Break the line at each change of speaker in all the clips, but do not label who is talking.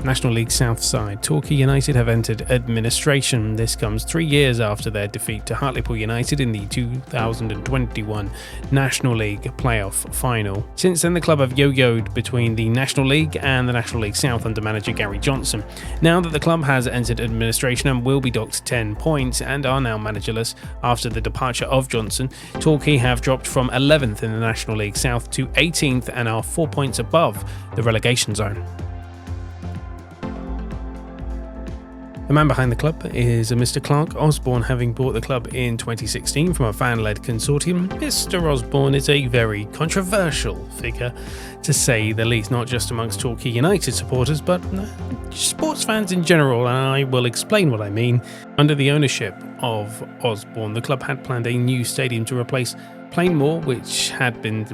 National League South side, Torquay United have entered administration. This comes 3 years after their defeat to Hartlepool United in the 2021 National League playoff final. Since then, the club have yo-yoed between the National League and the National League South under manager Gary Johnson. Now that the club has entered administration and will be docked 10 points and are now managerless after the departure of Johnson, Torquay have dropped from 11th in the National League South to 18th and are 4 points above the relegation zone. The man behind the club is a Mr. Clark Osborne, having bought the club in 2016 from a fan-led consortium. Mr. Osborne is a very controversial figure, to say the least, not just amongst Torquay United supporters, but sports fans in general, and I will explain what I mean. Under the ownership of Osborne, the club had planned a new stadium to replace Plainmoor, which had been,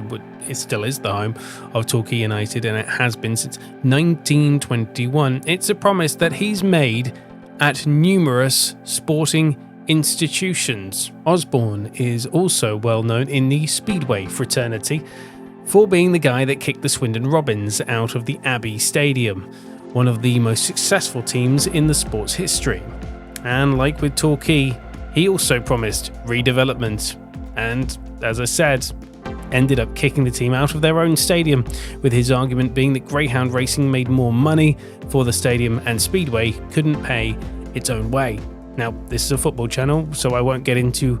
it still is the home of Torquay United, and it has been since 1921. It's a promise that he's made at numerous sporting institutions. Osborne is also well known in the Speedway fraternity for being the guy that kicked the Swindon Robins out of the Abbey Stadium, one of the most successful teams in the sport's history. And like with Torquay, he also promised redevelopment and, as I said, ended up kicking the team out of their own stadium, with his argument being that Greyhound Racing made more money for the stadium and Speedway couldn't pay its own way. Now, this is a football channel, so I won't get into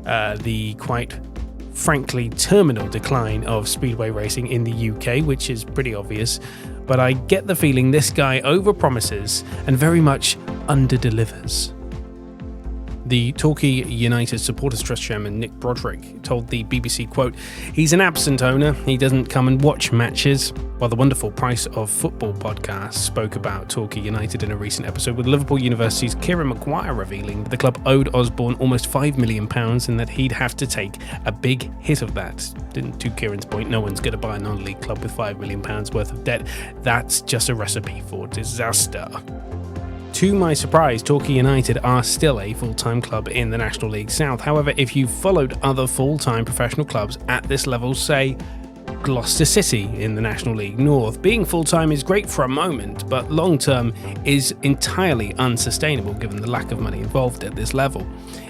the quite frankly terminal decline of Speedway racing in the UK, which is pretty obvious, but I get the feeling this guy overpromises and very much underdelivers. The Torquay United Supporters Trust chairman Nick Broderick told the BBC, quote, "He's an absent owner, he doesn't come and watch matches," while the Wonderful Price of Football podcast spoke about Torquay United in a recent episode, with Liverpool University's Kieran Maguire revealing that the club owed Osborne almost £5 million and that he'd have to take a big hit of that. To Kieran's point, no one's going to buy a non-league club with £5 million worth of debt. That's just a recipe for disaster. To my surprise, Torquay United are still a full-time club in the National League South. However, if you've followed other full-time professional clubs at this level, say Gloucester City in the National League North, being full-time is great for a moment, but long-term is entirely unsustainable given the lack of money involved at this level.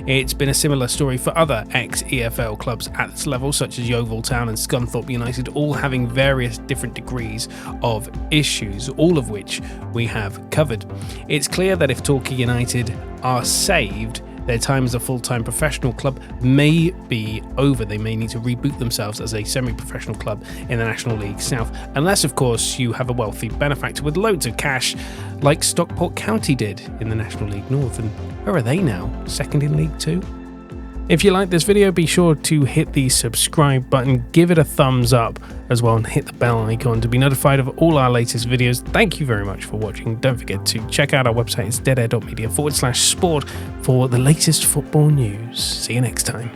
It's been a similar story for other ex-EFL clubs at this level, such as Yeovil Town and Scunthorpe United, all having various different degrees of issues, all of which we have covered. It's clear that if Torquay United are saved, their time as a full-time professional club may be over. They may need to reboot themselves as a semi-professional club in the National League South, unless of course you have a wealthy benefactor with loads of cash like Stockport County did in the National League North. And where are they now? Second in League 2? If you like this video, be sure to hit the subscribe button, give it a thumbs up as well, and hit the bell icon to be notified of all our latest videos. Thank you very much for watching. Don't forget to check out our website. It's deadair.media/sport for the latest football news. See you next time.